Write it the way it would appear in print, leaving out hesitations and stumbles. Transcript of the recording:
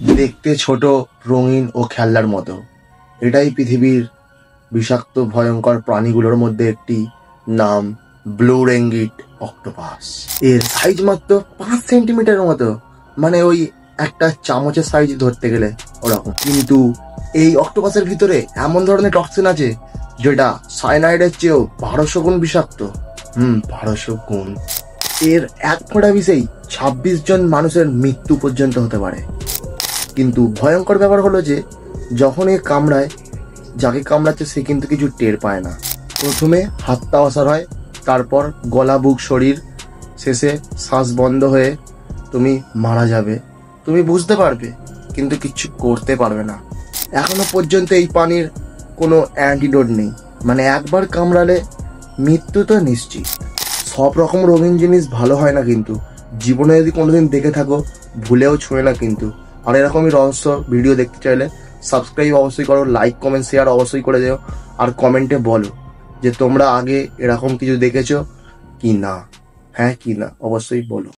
দেখতে ছোট, রঙিন ও খেলনার মতো। এটাই পৃথিবীর বিষাক্ত ভয়ঙ্কর প্রাণীগুলোর মধ্যে একটি, নাম ব্লু রেঙ্গিট অক্টোপাস। এর সাইজ মাত্র 5 সেন্টিমিটারের মতো, মানে ওই একটা চামচের সাইজ ধরতে গেলে ওরকম। কিন্তু এই অক্টোপাসের ভিতরে এমন ধরনের টক্সিন আছে যেটা সায়ানাইডের চেয়েও 1200 গুণ বিষাক্ত। 1200 গুণ। এর এক ফোঁটা বিষেই 26 জন মানুষের মৃত্যু পর্যন্ত হতে পারে। কিন্তু ভয়ঙ্কর ব্যাপার হলো যে যখন এ কামড়ায়, যাকে কামড়াচ্ছে সে কিন্তু কিছু টের পায় না। প্রথমে হাতটা অসাড় হয়, তারপর গলা, বুক, শরীর, শেষে শ্বাস বন্ধ হয়ে তুমি মারা যাবে। তুমি বুঝতে পারবে কিন্তু কিচ্ছু করতে পারবে না। এখনো পর্যন্ত এই প্রাণীর কোনো অ্যান্টিডোট নেই, মানে একবার কামড়ালে মৃত্যু তো নিশ্চিত। সব রকম রঙিন জিনিস ভালো হয় না, কিন্তু জীবনে যদি কোনোদিন দেখে থাকো ভুলেও ছুঁয়ে না কিন্তু। আর এরকমই রহস্য ভিডিও দেখতে চাইলে সাবস্ক্রাইব অবশ্যই করো, লাইক কমেন্ট শেয়ার অবশ্যই করে দিও, আর কমেন্টে বলো যে তোমরা আগে এরকম কিছু দেখেছো কি না। হ্যাঁ কি না অবশ্যই বলো।